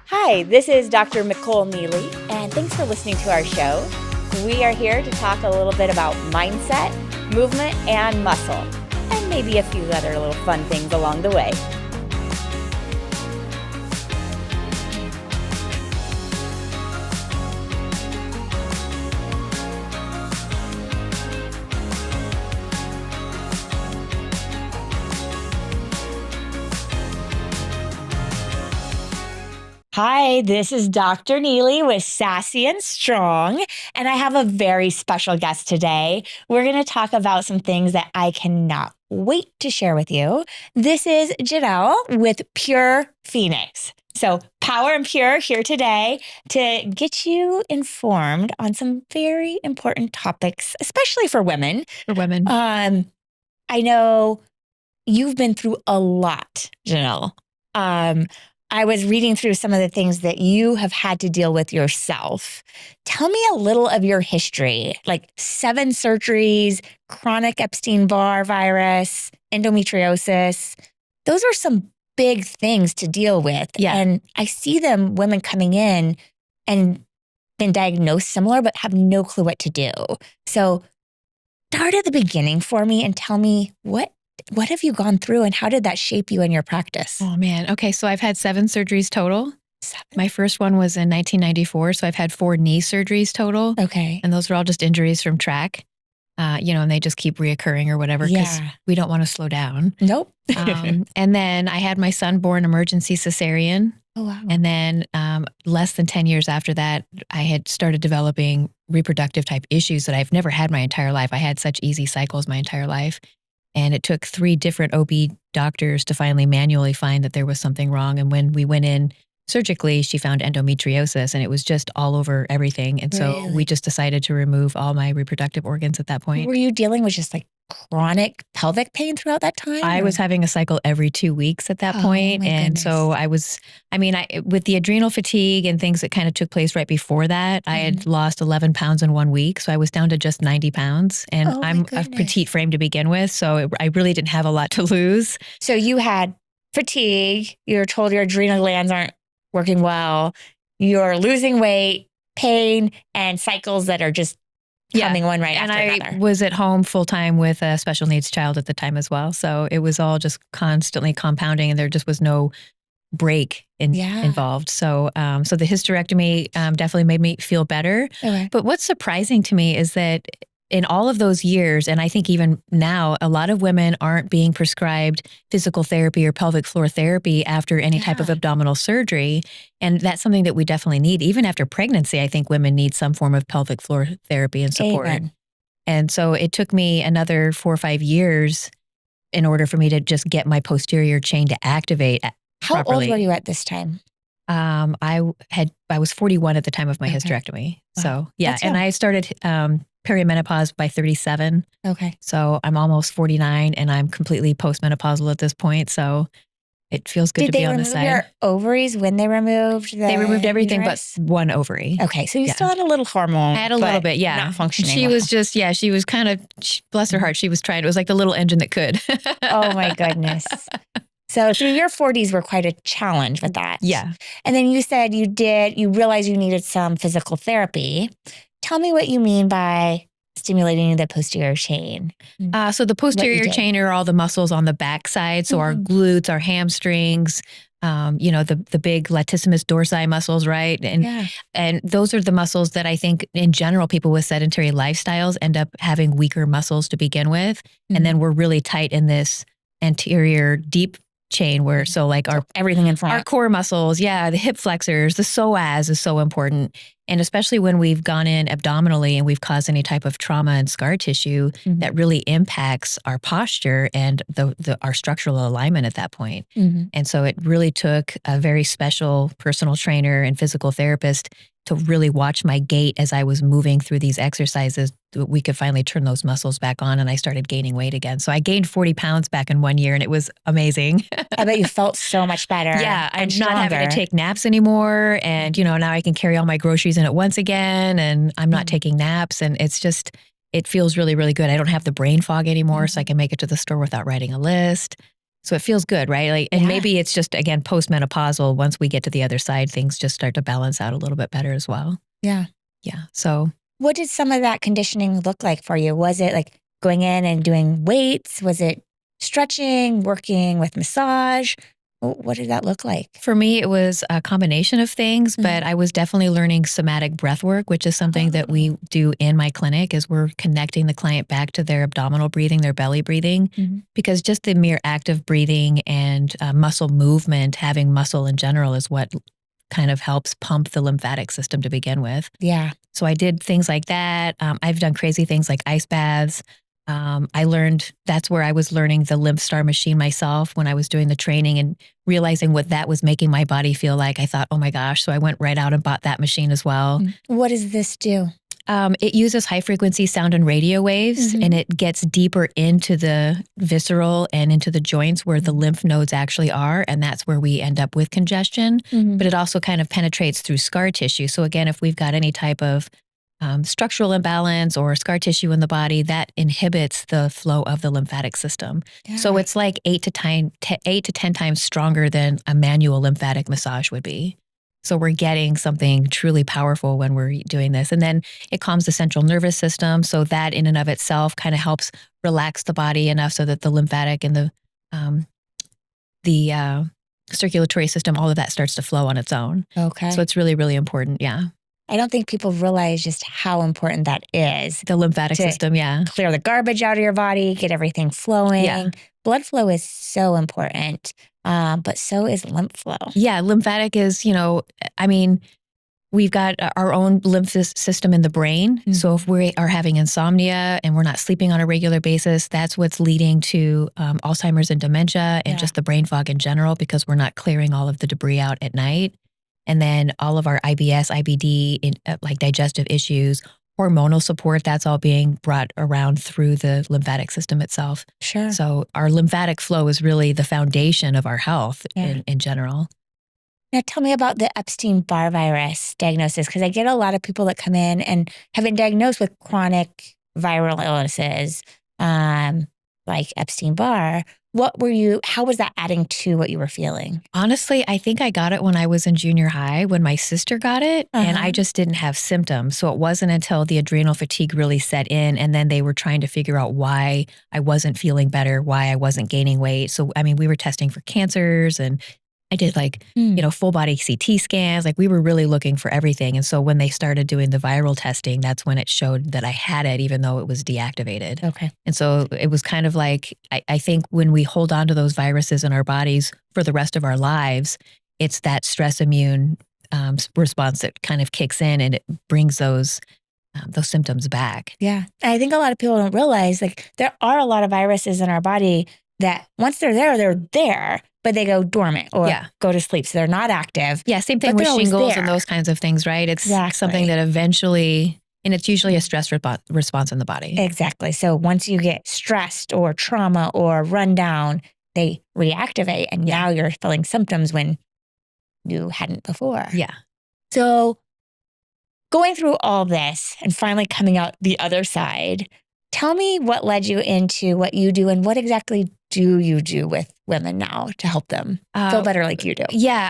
Hi, this is Dr. Nicole Neely, and thanks for listening to our show. We are here to talk a little bit about mindset, movement, and muscle, and maybe a few other little fun things along the way. Hi, this is Dr. Neely with Sassy and Strong, and I have a very special guest today. We're going to talk about some things that I cannot wait to share with you. This is Janel with Pure Phoenix. So Power and Pure here today to get you informed on some very important topics, especially for women. I know you've been through a lot, Janel. I was reading through some of the things that you have had to deal with yourself. Tell me a little of your history, like 7 surgeries, chronic Epstein Barr virus, endometriosis. Those are some big things to deal with. Yeah. And I see women coming in and been diagnosed similar, but have no clue what to do. So start at the beginning for me and tell me what have you gone through and how did that shape you in your practice? Oh, man. Okay. So I've had 7 surgeries total. 7. My first one was in 1994. So I've had 4 knee surgeries total. Okay. And those were all just injuries from track, and they just keep reoccurring or whatever because we don't want to slow down. Nope. And then I had my son born emergency cesarean. Oh, wow. And then less than 10 years after that, I had started developing reproductive type issues that I've never had my entire life. I had such easy cycles my entire life. And it took 3 different OB doctors to finally manually find that there was something wrong. And when we went in surgically, she found endometriosis and it was just all over everything. And so we just decided to remove all my reproductive organs at that point. Were you dealing with just like chronic pelvic pain throughout that time? I was having a cycle every 2 weeks at that point. And so with the adrenal fatigue and things that kind of took place right before that, I had lost 11 pounds in 1 week. So I was down to just 90 pounds and I'm a petite frame to begin with. So I really didn't have a lot to lose. So you had fatigue. You were told your adrenal glands aren't working well. You're losing weight, pain, and cycles that are just coming one right after another. And I was at home full time with a special needs child at the time as well. So it was all just constantly compounding and there just was no break involved. So the hysterectomy definitely made me feel better. Okay. But what's surprising to me is that in all of those years, and I think even now, a lot of women aren't being prescribed physical therapy or pelvic floor therapy after any type of abdominal surgery. And that's something that we definitely need. Even after pregnancy, I think women need some form of pelvic floor therapy and support. Amen. And so it took me another 4 or 5 years in order for me to just get my posterior chain to activate How properly. old were you at this time? I was 41 at the time of my hysterectomy. Wow. So yeah, That's and young. I started perimenopause by 37. Okay. So I'm almost 49 and I'm completely postmenopausal at this point. So it feels good to be on the side. Did they remove your ovaries when they removed They removed everything uterus? but one ovary. Okay, so you still had a little hormone. I had a little bit, yeah. Not functioning. She was just, she was kind of, bless her heart, she was trying. It was like the little engine that could. Oh my goodness. So through your 40s were quite a challenge with that. Yeah. And then you said you realized you needed some physical therapy. Tell me what you mean by stimulating the posterior chain. So the posterior chain are all the muscles on the back side. So our glutes, our hamstrings, the big latissimus dorsi muscles, right? And those are the muscles that I think in general, people with sedentary lifestyles end up having weaker muscles to begin with. And then we're really tight in this anterior deep chain where, so like everything in front, our core muscles, the hip flexors, the psoas is so important. And especially when we've gone in abdominally and we've caused any type of trauma and scar tissue, that really impacts our posture and our structural alignment at that point. And so it really took a very special personal trainer and physical therapist to really watch my gait as I was moving through these exercises. We could finally turn those muscles back on and I started gaining weight again. So I gained 40 pounds back in 1 year and it was amazing. I bet you felt so much better. Yeah, I'm not having to take naps anymore. And, now I can carry all my groceries in at once again and I'm not taking naps. And it's just, it feels really, really good. I don't have the brain fog anymore, so I can make it to the store without writing a list. So it feels good, right? Like, and Yeah. maybe it's just, again, postmenopausal. Once we get to the other side, things just start to balance out a little bit better as well. Yeah. Yeah. So What did some of that conditioning look like for you? Was it like going in and doing weights? Was it stretching, working with massage? What did that look like? for me, it was a combination of things, but I was definitely learning somatic breath work, which is something that we do in my clinic, is we're connecting the client back to their abdominal breathing, their belly breathing, because just the mere act of breathing and muscle movement, having muscle in general, is what kind of helps pump the lymphatic system to begin with. Yeah. So I did things like that. I've done crazy things like ice baths. I learned, that's where I was learning the Lymph Star machine myself when I was doing the training and realizing what that was making my body feel like. I thought, oh my gosh. So I went right out and bought that machine as well. What does this do? It uses high frequency sound and radio waves, and it gets deeper into the visceral and into the joints where the lymph nodes actually are. And that's where we end up with congestion. But it also kind of penetrates through scar tissue. So again, if we've got any type of structural imbalance or scar tissue in the body, that inhibits the flow of the lymphatic system. Yeah. So it's like 8 to 10 times stronger than a manual lymphatic massage would be. So we're getting something truly powerful when we're doing this. And then it calms the central nervous system. So that in and of itself kind of helps relax the body enough so that the lymphatic and the circulatory system, all of that starts to flow on its own. Okay. So it's really, really important. Yeah. I don't think people realize just how important that is. The lymphatic To system. Yeah. clear the garbage out of your body, get everything flowing. Yeah. Blood flow is so important, but so is lymph flow. Yeah. Lymphatic is, we've got our own lymph system in the brain. So if we are having insomnia and we're not sleeping on a regular basis, that's what's leading to Alzheimer's and dementia and just the brain fog in general, because we're not clearing all of the debris out at night. And then all of our IBS, IBD, like digestive issues, hormonal support, that's all being brought around through the lymphatic system itself. Sure. So our lymphatic flow is really the foundation of our health in general. Now tell me about the Epstein Barr virus diagnosis, because I get a lot of people that come in and have been diagnosed with chronic viral illnesses, like Epstein Barr. How was that adding to what you were feeling? Honestly, I think I got it when I was in junior high when my sister got it, and I just didn't have symptoms. So it wasn't until the adrenal fatigue really set in, and then they were trying to figure out why I wasn't feeling better, why I wasn't gaining weight. So, we were testing for cancers, and I did full body CT scans. Like, we were really looking for everything. And so when they started doing the viral testing, that's when it showed that I had it, even though it was deactivated. Okay. And so it was kind of like, I think when we hold on to those viruses in our bodies for the rest of our lives, it's that stress immune response that kind of kicks in, and it brings those symptoms back. Yeah. I think a lot of people don't realize, like, there are a lot of viruses in our body that once they're there, but they go dormant or go to sleep. So they're not active. Yeah, same thing with shingles and those kinds of things, right? It's something that eventually, and it's usually a stress response in the body. Exactly. So once you get stressed or trauma or run down, they reactivate, and now you're feeling symptoms when you hadn't before. Yeah. So going through all this and finally coming out the other side, tell me what led you into what you do, and what exactly do you do with women now to help them feel better like you do? Yeah,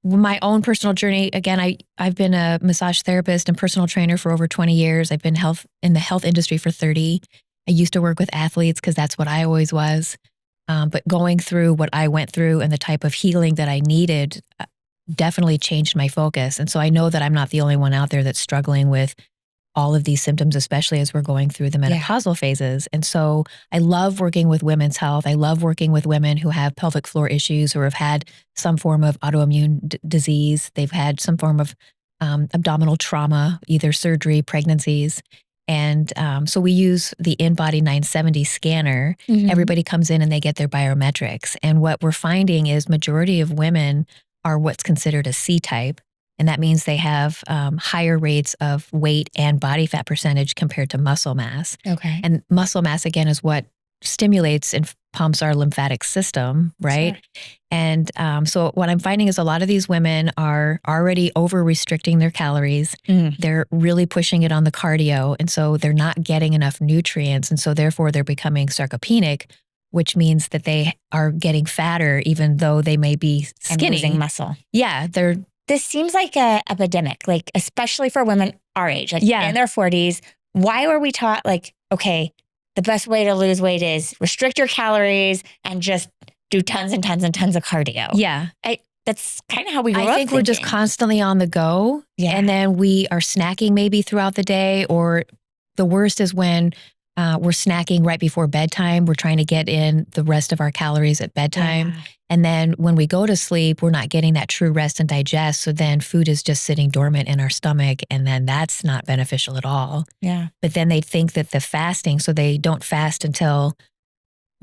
my own personal journey, again, I've been a massage therapist and personal trainer for over 20 years. I've been in the health industry for 30. I used to work with athletes because that's what I always was. But going through what I went through and the type of healing that I needed definitely changed my focus. And so I know that I'm not the only one out there that's struggling with all of these symptoms, especially as we're going through the menopausal phases. And so I love working with women's health. I love working with women who have pelvic floor issues or have had some form of autoimmune disease. They've had some form of abdominal trauma, either surgery, pregnancies. And so we use the InBody 970 scanner. Everybody comes in and they get their biometrics. And what we're finding is majority of women are what's considered a C-type. And that means they have higher rates of weight and body fat percentage compared to muscle mass. Okay. And muscle mass, again, is what stimulates and pumps our lymphatic system, right? Sure. And so what I'm finding is a lot of these women are already over-restricting their calories. They're really pushing it on the cardio. And so they're not getting enough nutrients. And so therefore they're becoming sarcopenic, which means that they are getting fatter even though they may be And skinny. losing muscle. Yeah, This seems like an epidemic, like especially for women our age, like in their 40s. Why were we taught like, okay, the best way to lose weight is restrict your calories and just do tons and tons and tons of cardio? Yeah. That's kind of how we grew up. I think we're just constantly on the go. Yeah. And then we are snacking maybe throughout the day, or the worst is when we're snacking right before bedtime. We're trying to get in the rest of our calories at bedtime. Yeah. And then when we go to sleep, we're not getting that true rest and digest. So then food is just sitting dormant in our stomach. And then that's not beneficial at all. Yeah. But then they think that the fasting, so they don't fast until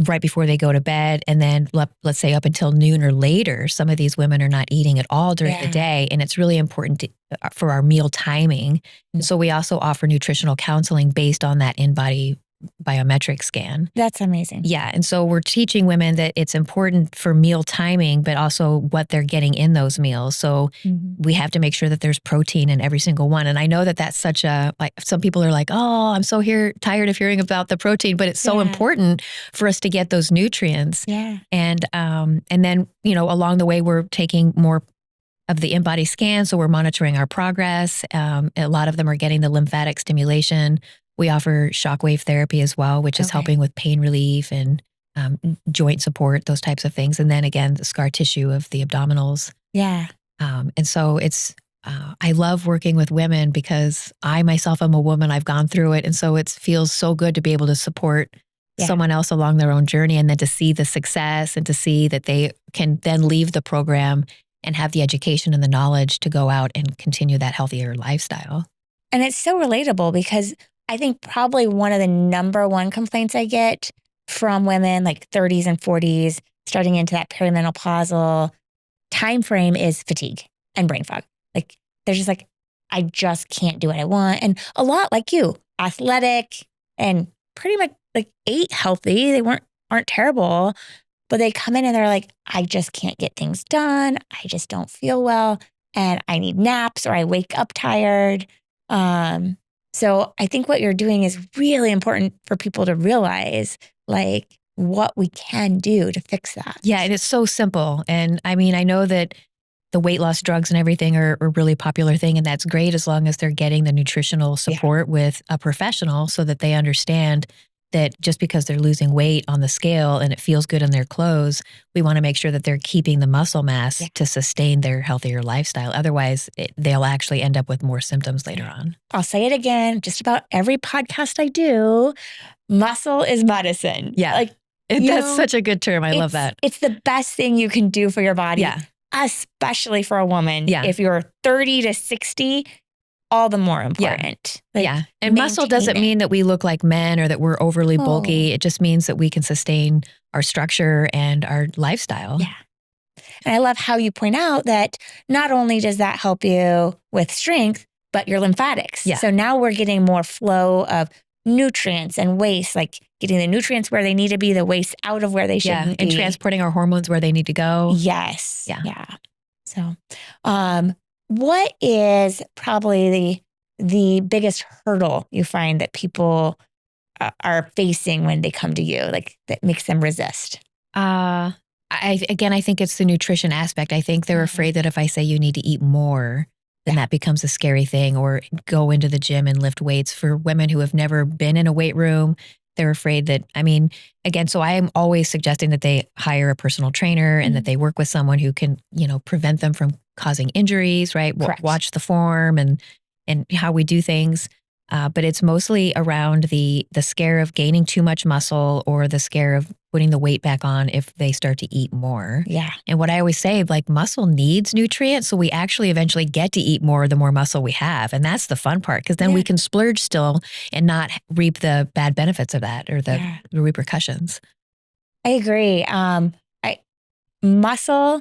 right before they go to bed. And then let's say up until noon or later, some of these women are not eating at all during the day. And it's really important for our meal timing. And so we also offer nutritional counseling based on that in-body biometric scan. That's amazing. Yeah. And so we're teaching women that it's important for meal timing, but also what they're getting in those meals. So we have to make sure that there's protein in every single one. And I know that that's such a, like, some people are like, oh, I'm so tired of hearing about the protein, but it's so important for us to get those nutrients. Yeah. And then, along the way, we're taking more of the in-body scan. So we're monitoring our progress. A lot of them are getting the lymphatic stimulation. We offer shockwave therapy as well, which is helping with pain relief and joint support, those types of things. And then again, the scar tissue of the abdominals. Yeah. And so I love working with women because I myself am a woman. I've gone through it. And so it feels so good to be able to support someone else along their own journey, and then to see the success and to see that they can then leave the program and have the education and the knowledge to go out and continue that healthier lifestyle. And it's so relatable because I think probably one of the number one complaints I get from women like 30s and 40s, starting into that perimenopausal time frame, is fatigue and brain fog. Like they're just like, I just can't do what I want. And a lot like you, athletic and pretty much like ate healthy. They aren't terrible, but they come in and they're like, I just can't get things done. I just don't feel well. And I need naps, or I wake up tired. So I think what you're doing is really important for people to realize, like, what we can do to fix that. Yeah, and it's so simple. And I mean, I know that the weight loss drugs and everything are a really popular thing, and that's great as long as they're getting the nutritional support with a professional so that they understand that just because they're losing weight on the scale and it feels good in their clothes, we want to make sure that they're keeping the muscle mass to sustain their healthier lifestyle. Otherwise, they'll actually end up with more symptoms later on. I'll say it again, just about every podcast I do, muscle is medicine. Yeah. Like, that's such a good term. I love that. It's the best thing you can do for your body. Yeah. Especially for a woman. Yeah. If you're 30 to 60, all the more important. And muscle doesn't mean that we look like men or that we're overly bulky. It just means that we can sustain our structure and our lifestyle. Yeah. And I love how you point out that not only does that help you with strength, but your lymphatics. Yeah. So now we're getting more flow of nutrients and waste, like getting the nutrients where they need to be, the waste out of where they shouldn't be. And transporting our hormones where they need to go. Yes. Yeah. So, what is probably the biggest hurdle you find that people are facing when they come to you, like that makes them resist? I think it's the nutrition aspect. I think they're afraid that if I say you need to eat more, then that becomes a scary thing, or go into the gym and lift weights. For women who have never been in a weight room, they're afraid that, so I am always suggesting that they hire a personal trainer and that they work with someone who can, prevent them from causing injuries, right? Watch the form and how we do things. But it's mostly around the scare of gaining too much muscle, or the scare of putting the weight back on if they start to eat more. Yeah. And what I always say, like, muscle needs nutrients. So we actually eventually get to eat more the more muscle we have. And that's the fun part, because then we can splurge still and not reap the bad benefits of that, or the repercussions. I agree. Muscle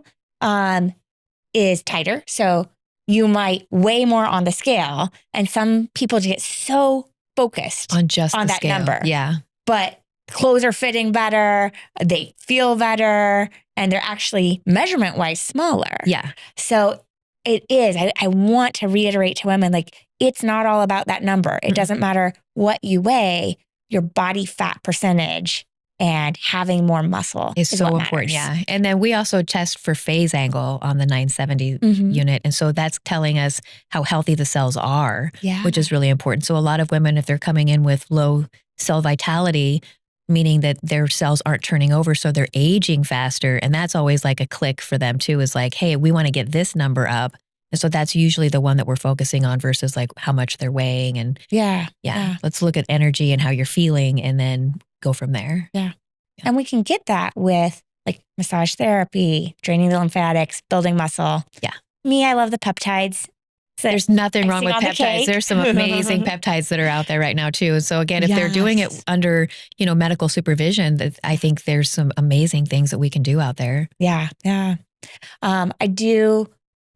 is tighter. So you might weigh more on the scale, and some people get so focused on that scale. Number. Yeah. But clothes are fitting better, they feel better, and they're actually measurement-wise smaller. Yeah. So it is. I want to reiterate to women, like, it's not all about that number. It doesn't matter what you weigh, your body fat percentage and having more muscle is so what important. matters. Yeah. And then we also test for phase angle on the 970 unit. And so that's telling us how healthy the cells are, which is really important. So a lot of women, if they're coming in with low cell vitality, meaning that their cells aren't turning over, so they're aging faster. And that's always like a click for them too, is like, hey, we want to get this number up. And so that's usually the one that we're focusing on versus like how much they're weighing. And let's look at energy and how you're feeling and then go from there. Yeah. And we can get that with like massage therapy, draining the lymphatics, building muscle. Yeah. Me, I love the peptides. So there's nothing wrong with peptides. There's some amazing peptides that are out there right now too. So again, if they're doing it under, medical supervision, I think there's some amazing things that we can do out there. Yeah. Yeah. I do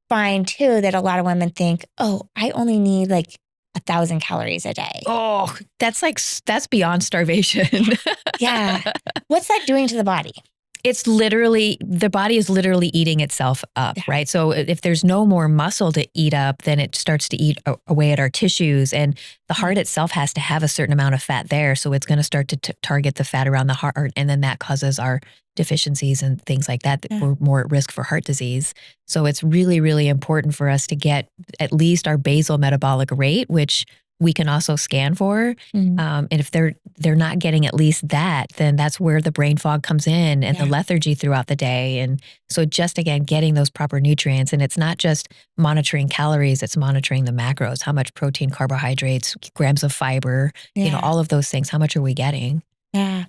find too that a lot of women think, oh, I only need like 1,000 calories a day. Oh, that's beyond starvation. Yeah. What's that doing to the body? The body is literally eating itself up, right? So if there's no more muscle to eat up, then it starts to eat away at our tissues. And the heart itself has to have a certain amount of fat there. So it's going to start to target the fat around the heart. And then that causes our deficiencies and things like that. We're more at risk for heart disease. So it's really, really important for us to get at least our basal metabolic rate, which we can also scan for. And if they're not getting at least that, then that's where the brain fog comes in and the lethargy throughout the day. And so just, again, getting those proper nutrients. And it's not just monitoring calories, it's monitoring the macros, how much protein, carbohydrates, grams of fiber, all of those things. How much are we getting? Yeah.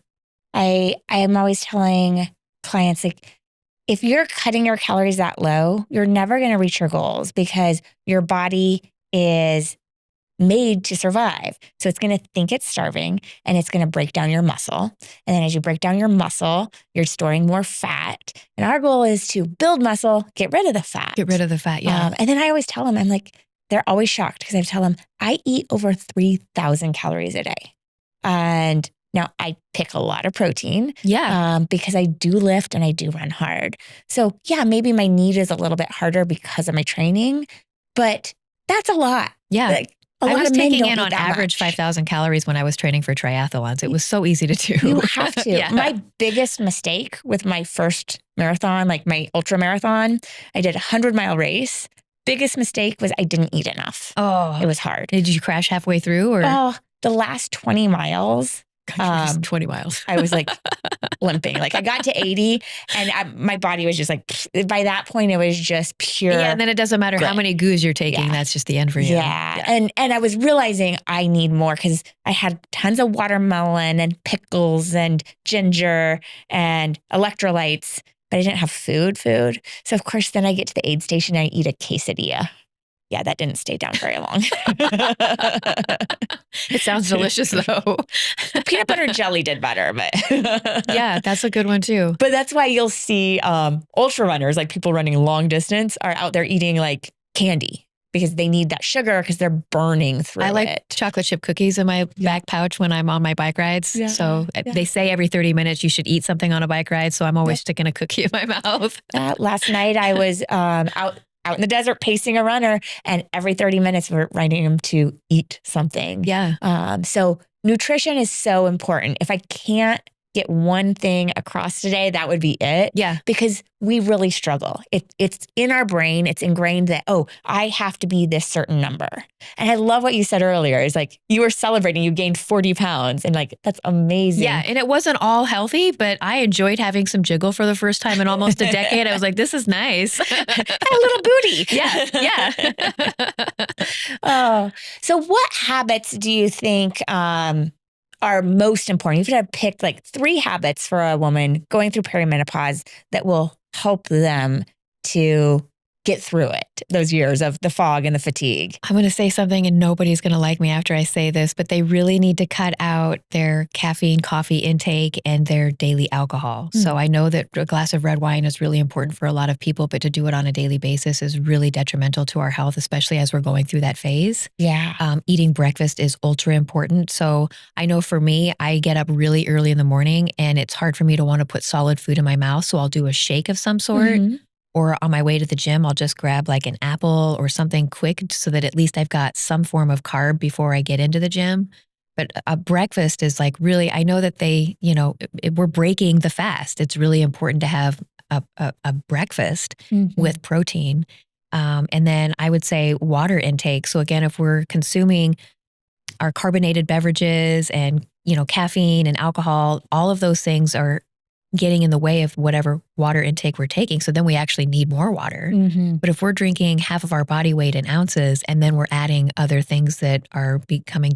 I am always telling clients, like, if you're cutting your calories that low, you're never going to reach your goals because your body is made to survive. So it's going to think it's starving and it's going to break down your muscle. And then as you break down your muscle, you're storing more fat. And our goal is to build muscle, get rid of the fat. Get rid of the fat, yeah. And then I always tell them, I'm like, they're always shocked because I tell them I eat over 3,000 calories a day. And now I pick a lot of protein. Yeah. Because I do lift and I do run hard. So yeah, maybe my need is a little bit harder because of my training, but that's a lot. Yeah. Like, I was taking in on average 5,000 calories when I was training for triathlons. It was so easy to do. You have to. My biggest mistake with my first marathon, like my ultra marathon, I did a 100-mile race. Biggest mistake was I didn't eat enough. Oh, it was hard. Did you crash halfway through? Or? Oh, the last 20 miles. 20 miles. I was like limping. Like I got to 80 and my body was just like, by that point, it was just pure. Yeah. And then it doesn't matter how many goos you're taking. That's just the end for you. Yeah. And I was realizing I need more because I had tons of watermelon and pickles and ginger and electrolytes, but I didn't have food. So of course, then I get to the aid station and I eat a quesadilla. Yeah, that didn't stay down very long. It sounds delicious though. Peanut butter jelly did better, but yeah, that's a good one too. But that's why you'll see ultra runners, like people running long distance, are out there eating like candy because they need that sugar because they're burning through it. I like chocolate chip cookies in my back pouch when I'm on my bike rides. Yeah. So they say every 30 minutes you should eat something on a bike ride. So I'm always sticking a cookie in my mouth. Last night I was out in the desert pacing a runner, and every 30 minutes we're writing him to eat something. Yeah. So nutrition is so important. If I can't get one thing across today, that would be it. Yeah. Because we really struggle. It's in our brain. It's ingrained that, oh, I have to be this certain number. And I love what you said earlier. It's like you were celebrating, you gained 40 pounds and like, that's amazing. Yeah. And it wasn't all healthy, but I enjoyed having some jiggle for the first time in almost a decade. I was like, this is nice. A little booty. Yeah. Oh, so what habits do you think are most important? If you had picked like 3 habits for a woman going through perimenopause that will help them to get through it, those years of the fog and the fatigue. I'm going to say something and nobody's going to like me after I say this, but they really need to cut out their caffeine, coffee intake and their daily alcohol. So I know that a glass of red wine is really important for a lot of people, but to do it on a daily basis is really detrimental to our health, especially as we're going through that phase. Yeah. Eating breakfast is ultra important. So I know for me, I get up really early in the morning and it's hard for me to want to put solid food in my mouth. So I'll do a shake of some sort. Or on my way to the gym, I'll just grab like an apple or something quick so that at least I've got some form of carb before I get into the gym. But a breakfast is like really, I know that we're breaking the fast. It's really important to have a breakfast with protein. And then I would say water intake. So again, if we're consuming our carbonated beverages and, caffeine and alcohol, all of those things are getting in the way of whatever water intake we're taking. So then we actually need more water. But if we're drinking half of our body weight in ounces and then we're adding other things that are becoming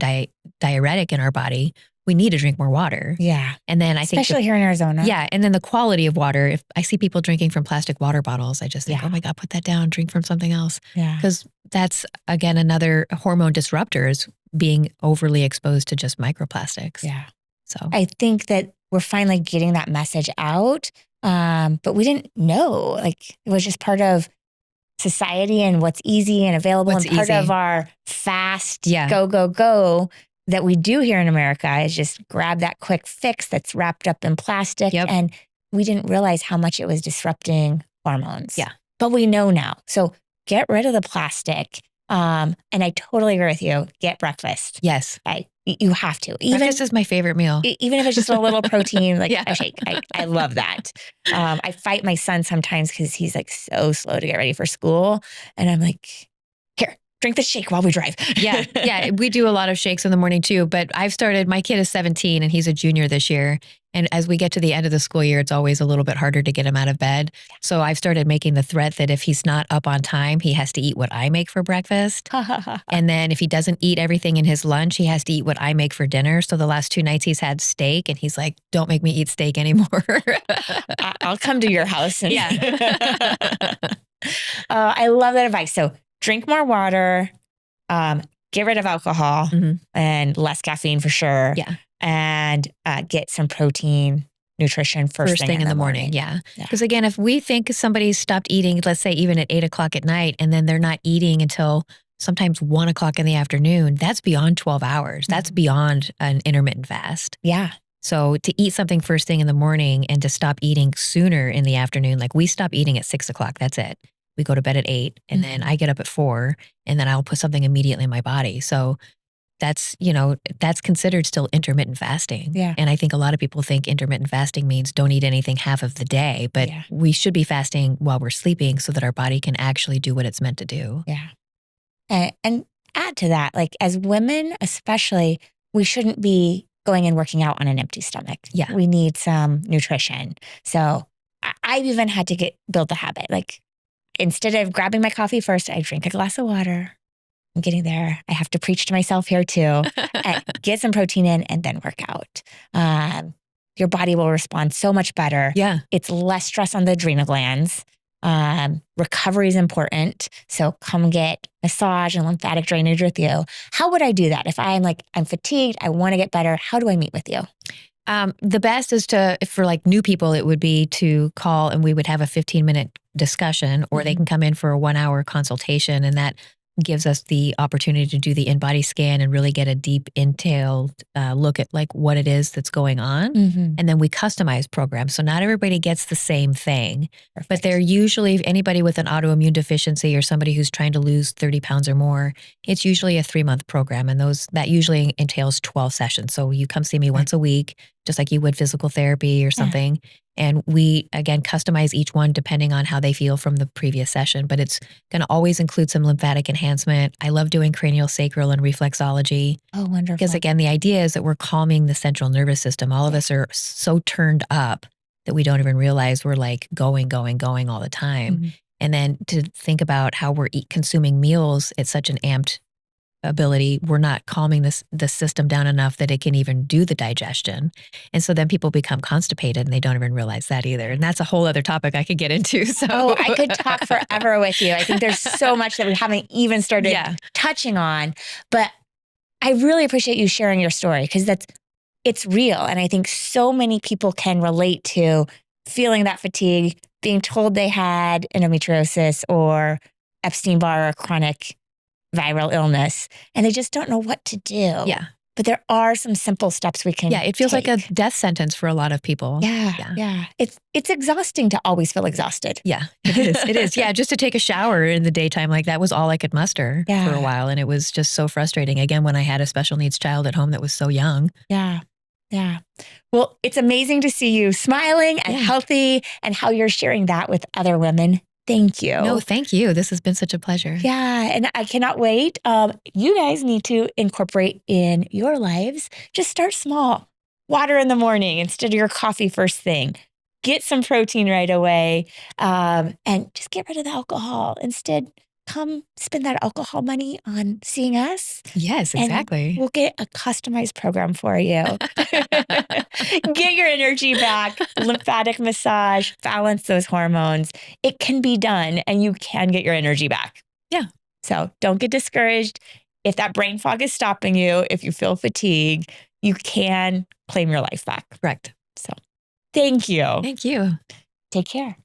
diuretic in our body, we need to drink more water. Yeah. And then especially here in Arizona. Yeah. And then the quality of water, if I see people drinking from plastic water bottles, I just think, oh my God, put that down, drink from something else. Yeah. Because that's, again, another hormone disruptor is being overly exposed to just microplastics. Yeah. So I think that we're finally getting that message out. But we didn't know, like it was just part of society and what's easy and available and part of our fast go that we do here in America is just grab that quick fix that's wrapped up in plastic. And we didn't realize how much it was disrupting hormones. Yeah. But we know now. So get rid of the plastic. And I totally agree with you. Get breakfast. Yes. You have to. Breakfast is my favorite meal. Even if it's just a little protein, like a shake. I love that. I fight my son sometimes because he's like so slow to get ready for school. And I'm like, here, drink the shake while we drive. Yeah. We do a lot of shakes in the morning too. But my kid is 17 and he's a junior this year. And as we get to the end of the school year, it's always a little bit harder to get him out of bed. So I've started making the threat that if he's not up on time, he has to eat what I make for breakfast. And then if he doesn't eat everything in his lunch, he has to eat what I make for dinner. So the last 2 nights he's had steak and he's like, don't make me eat steak anymore. I'll come to your house. And I love that advice. So drink more water, get rid of alcohol and less caffeine for sure. Yeah. And get some protein nutrition first thing in the morning. Yeah. Because again, if we think somebody's stopped eating, let's say even at 8 o'clock at night, and then they're not eating until sometimes 1 o'clock in the afternoon, that's beyond 12 hours. That's beyond an intermittent fast. Yeah. So to eat something first thing in the morning and to stop eating sooner in the afternoon, like we stop eating at 6 o'clock, that's it. We go to bed at 8 and then I get up at 4 and then I'll put something immediately in my body. So that's considered still intermittent fasting. Yeah. And I think a lot of people think intermittent fasting means don't eat anything half of the day, but we should be fasting while we're sleeping so that our body can actually do what it's meant to do. Yeah. And add to that, like as women, especially, we shouldn't be going and working out on an empty stomach. Yeah. We need some nutrition. So I've even had to build the habit. Like instead of grabbing my coffee first, I drink a glass of water. I'm getting there. I have to preach to myself here too. Get some protein in and then work out. Your body will respond so much better. Yeah. It's less stress on the adrenal glands. Recovery is important. So come get massage and lymphatic drainage with you. How would I do that? If I'm fatigued, I want to get better. How do I meet with you? The best is for like new people, it would be to call and we would have a 15-minute discussion, or they can come in for a 1-hour consultation, and that gives us the opportunity to do the in-body scan and really get a deep, entailed look at like what it is that's going on. And then we customize programs. So not everybody gets the same thing, but they're usually, if anybody with an autoimmune deficiency or somebody who's trying to lose 30 pounds or more, it's usually a 3-month program. And that usually entails 12 sessions. So you come see me once a week, just like you would physical therapy or something. And we, again, customize each one depending on how they feel from the previous session. But it's going to always include some lymphatic enhancement. I love doing cranial sacral and reflexology. Oh, wonderful. Because again, the idea is that we're calming the central nervous system. All of us are so turned up that we don't even realize we're like going all the time. And then to think about how we're consuming meals at such an amped ability, we're not calming the system down enough that it can even do the digestion. And so then people become constipated and they don't even realize that either. And that's a whole other topic I could get into. So I could talk forever with you. I think there's so much that we haven't even started touching on. But I really appreciate you sharing your story because it's real. And I think so many people can relate to feeling that fatigue, being told they had endometriosis or Epstein Barr or chronic viral illness, and they just don't know what to do. Yeah. But there are some simple steps we can Yeah, it feels like a take. death sentence for a lot of people. Yeah. It's exhausting to always feel exhausted. Yeah, it is. It is. Yeah, just to take a shower in the daytime, like that was all I could muster for a while. And it was just so frustrating. Again, when I had a special needs child at home that was so young. Yeah. Well, it's amazing to see you smiling and healthy and how you're sharing that with other women. Thank you. No, thank you. This has been such a pleasure. Yeah, and I cannot wait. You guys need to incorporate in your lives. Just start small. Water in the morning instead of your coffee first thing. Get some protein right away, and just get rid of the alcohol. Instead, come spend that alcohol money on seeing us. Yes, exactly. And we'll get a customized program for you. Get your energy back, lymphatic massage, balance those hormones. It can be done and you can get your energy back. Yeah. So don't get discouraged. If that brain fog is stopping you, if you feel fatigue, you can claim your life back. Correct. So thank you. Thank you. Take care.